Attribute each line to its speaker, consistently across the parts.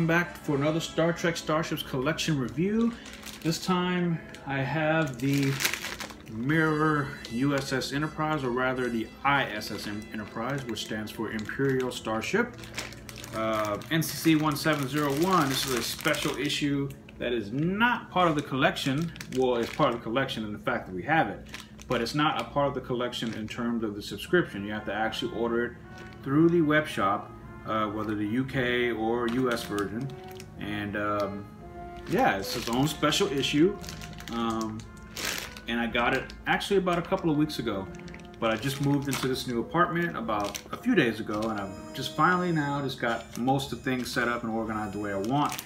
Speaker 1: welcome back for another Star Trek Starships collection review. This time I have the Mirror USS Enterprise, or rather the ISS Enterprise, which stands for Imperial Starship. NCC-1701, this is a special issue that is not part of the collection. Well, it's part of the collection in the fact that we have it, but it's not a part of the collection in terms of the subscription. You have to actually order it through the web shop, whether the UK or US version. And yeah, it's its own special issue. And I got it actually about a couple of weeks ago, but I just moved into this new apartment about a few days ago, and I've just finally now just got most of the things set up and organized the way I want.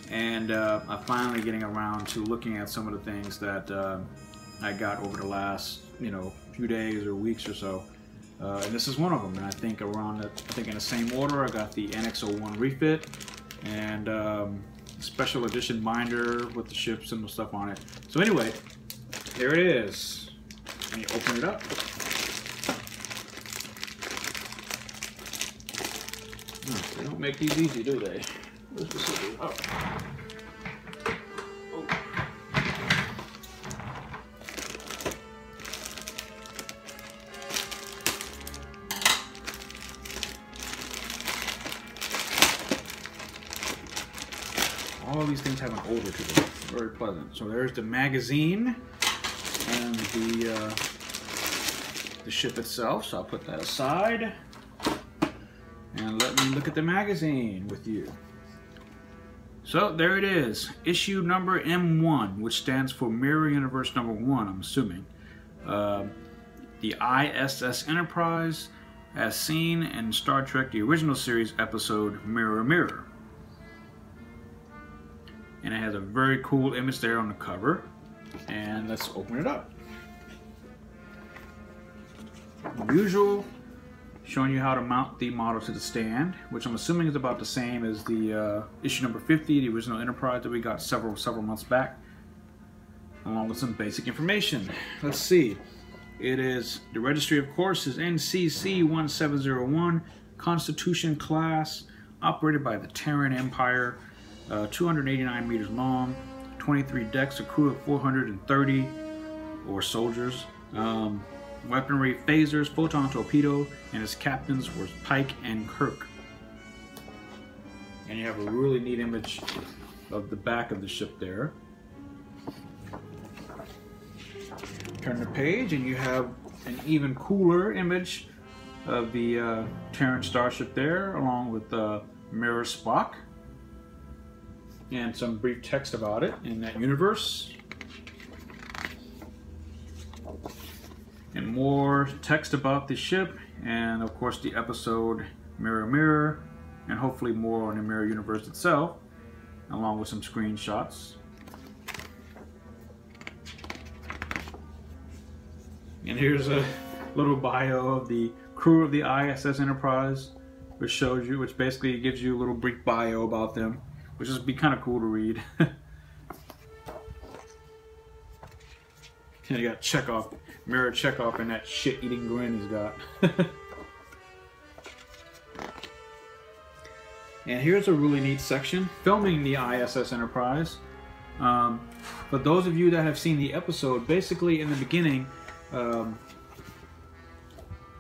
Speaker 1: And I'm finally getting around to looking at some of the things that I got over the last, few days or weeks or so. And this is one of them. And I think in the same order, I got the NX-01 refit and special edition binder with the ships and the stuff on it. So anyway, there it is. Let me open it up. They don't make these easy, do they? Where's the scissors? Oh. All these things have an odor to them. Very pleasant. So there's the magazine and the ship itself. So I'll put that aside and let me look at the magazine with you. So there it is, issue number M1, which stands for Mirror Universe number 1, I'm assuming. The ISS Enterprise, as seen in Star Trek, the original series episode Mirror Mirror. And it has a very cool image there on the cover. And let's open it up. Usual, showing you how to mount the model to the stand, which I'm assuming is about the same as the issue number 50, the original Enterprise that we got several months back, along with some basic information. Let's see. It is, the registry of course is NCC-1701, Constitution class, operated by the Terran Empire, 289 meters long, 23 decks, a crew of 430 or soldiers. Weaponry, phasers, photon torpedo, and its captains were Pike and Kirk. And you have a really neat image of the back of the ship there. Turn the page and you have an even cooler image of the Terran starship there, along with Mirror Spock, and some brief text about it in that universe. And more text about the ship, and of course the episode Mirror Mirror, and hopefully more on the Mirror Universe itself, along with some screenshots. And here's a little bio of the crew of the ISS Enterprise, which basically gives you a little brief bio about them, which would be kind of cool to read. And you got Chekhov, Mirror Chekhov, and that shit-eating grin he's got. And here's a really neat section, filming the ISS Enterprise. For those of you that have seen the episode, basically in the beginning,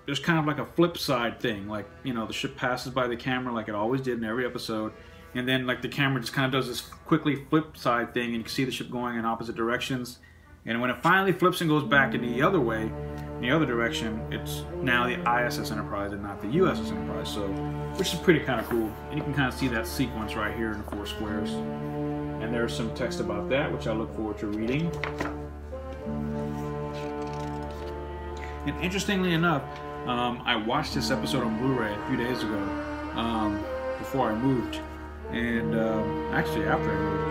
Speaker 1: there's kind of like a flip side thing. Like, the ship passes by the camera like it always did in every episode. And then like the camera just kind of does this quickly flip side thing, and you can see the ship going in opposite directions. And when it finally flips and goes back in the other way, in the other direction, it's now the ISS Enterprise and not the USS Enterprise. So, which is pretty kind of cool. And you can kind of see that sequence right here in the 4 squares. And there's some text about that, which I look forward to reading. And interestingly enough, I watched this episode on Blu-ray a few days ago, before I moved. And actually after I moved.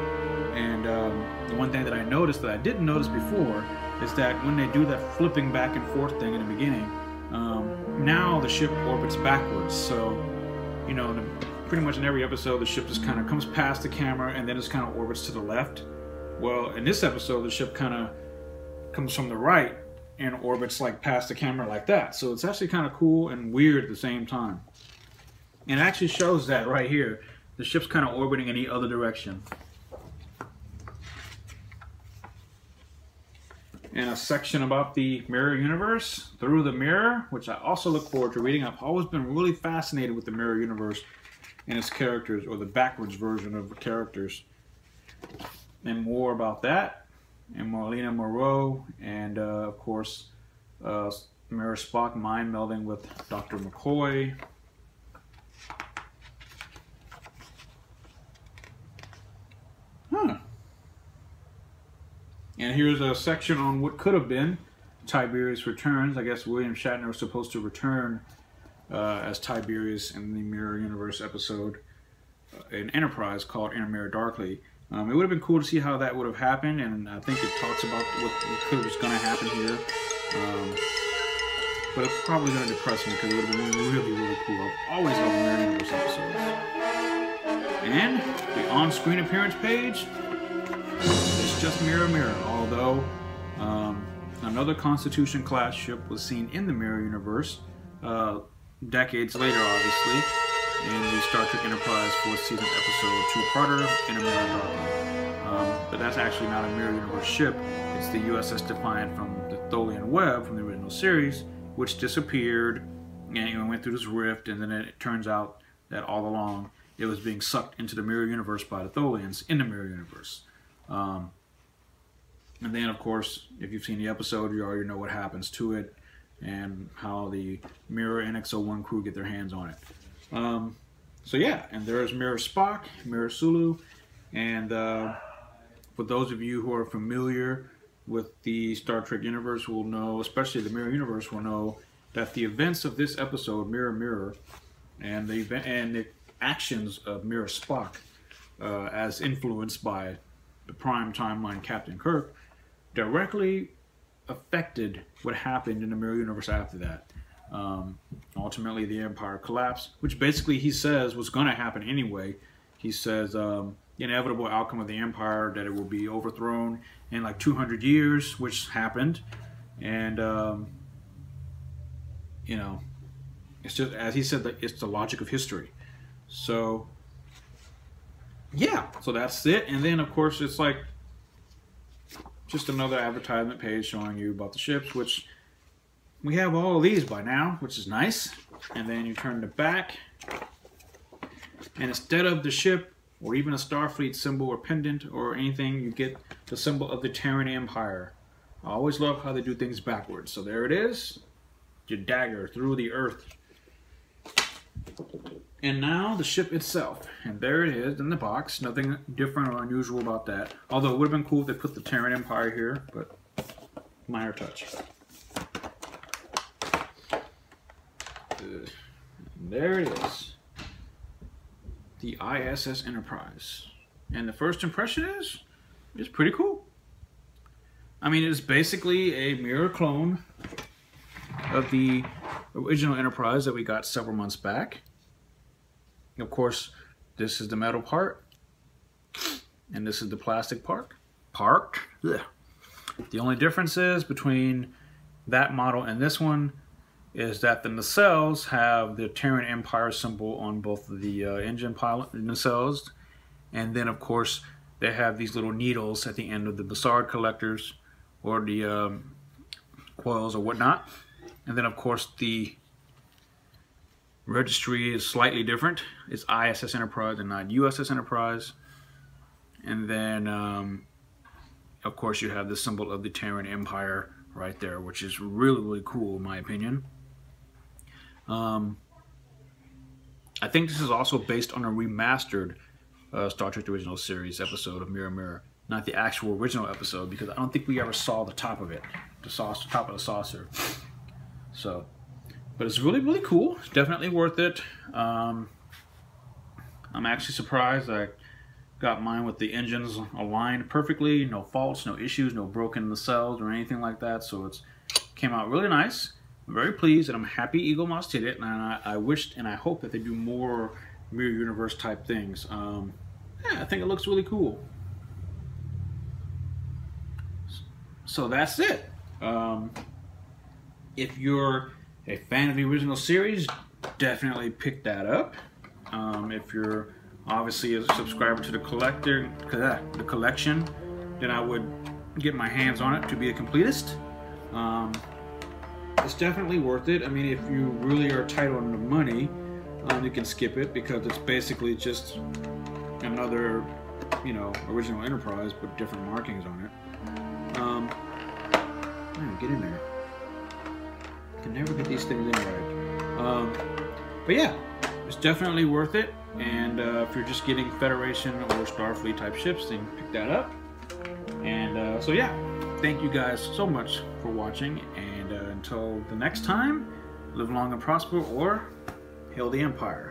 Speaker 1: And the one thing that I noticed that I didn't notice before is that when they do that flipping back and forth thing in the beginning, now the ship orbits backwards. So, pretty much in every episode, the ship just kind of comes past the camera and then just kind of orbits to the left. Well, in this episode, the ship kind of comes from the right and orbits like past the camera like that. So it's actually kind of cool and weird at the same time. And it actually shows that right here, the ship's kind of orbiting in the other direction. And a section about the mirror universe, Through the Mirror, which I also look forward to reading. I've always been really fascinated with the mirror universe and its characters, or the backwards version of the characters. And more about that, and Marlena Moreau, and of course, Mirror Spock mind melding with Dr. McCoy. And here's a section on what could have been Tiberius Returns. I guess William Shatner was supposed to return as Tiberius in the Mirror Universe episode in Enterprise called In a Mirror Darkly. It would have been cool to see how that would have happened, and I think it talks about what was going to happen here. But it's probably going to depress me because it would have been really, really cool. I've always loved Mirror Universe episodes. And the on-screen appearance page, it's just Mirror Mirror, although another Constitution-class ship was seen in the Mirror Universe decades later, obviously, in the Star Trek Enterprise 4th season episode two-parter, In a Mirror Darkly. But that's actually not a Mirror Universe ship. It's the USS Defiant from the Tholian Web from the original series, which disappeared and went through this rift, and then it turns out that all along it was being sucked into the Mirror Universe by the Tholians in the Mirror Universe. And then, of course, if you've seen the episode, you already know what happens to it and how the Mirror NX-01 crew get their hands on it. So yeah, and there's Mirror Spock, Mirror Sulu, and for those of you who are familiar with the Star Trek universe will know, especially the Mirror Universe, will know that the events of this episode, Mirror Mirror, and the actions of Mirror Spock, as influenced by the Prime Timeline Captain Kirk, directly affected what happened in the Mirror Universe after that. Ultimately, the Empire collapsed, which basically he says was going to happen anyway. He says the inevitable outcome of the Empire, that it will be overthrown in like 200 years, which happened. And, you know, it's just, as he said, that it's the logic of history. So, yeah, so that's it. And then, of course, it's like just another advertisement page showing you about the ships, which we have all of these by now, which is nice. And then you turn the back, and instead of the ship or even a Starfleet symbol or pendant or anything, you get the symbol of the Terran Empire. I always love how they do things backwards. So there it is, your dagger through the earth. And now the ship itself, and there it is in the box. Nothing different or unusual about that. Although it would have been cool if they put the Terran Empire here, but minor touch. There it is, the ISS Enterprise. And the first impression is, it's pretty cool. I mean, it's basically a mirror clone of the original Enterprise that we got several months back. Of course, this is the metal part, and this is the plastic part. Ugh. The only difference is between that model and this one is that the nacelles have the Terran Empire symbol on both of the engine pilot nacelles, and then of course they have these little needles at the end of the Bassard collectors or the coils or whatnot. And then of course the registry is slightly different. It's ISS Enterprise and not USS Enterprise. And then of course you have the symbol of the Terran Empire right there, which is really, really cool in my opinion. I think this is also based on a remastered Star Trek The Original Series episode of Mirror Mirror, not the actual original episode, because I don't think we ever saw the top of it, the top of the saucer. So, but it's really, really cool. It's definitely worth it. I'm actually surprised I got mine with the engines aligned perfectly, no faults, no issues, no broken nacelles or anything like that. So it came out really nice. I'm very pleased, and I'm happy Eagle Moss did it, and I wished and I hope that they do more Mirror Universe type things. Yeah, I think it looks really cool. So that's it. If you're a fan of the original series, definitely pick that up. If you're obviously as a subscriber to the collection, then I would get my hands on it to be a completist. It's definitely worth it. I mean, if you really are tight on the money, you can skip it because it's basically just another, you know, original Enterprise but different markings on it. Get in there. Can never get these things in right. But yeah, it's definitely worth it. And if you're just getting Federation or Starfleet type ships, then pick that up. And so yeah, thank you guys so much for watching. And until the next time, live long and prosper, or hail the Empire.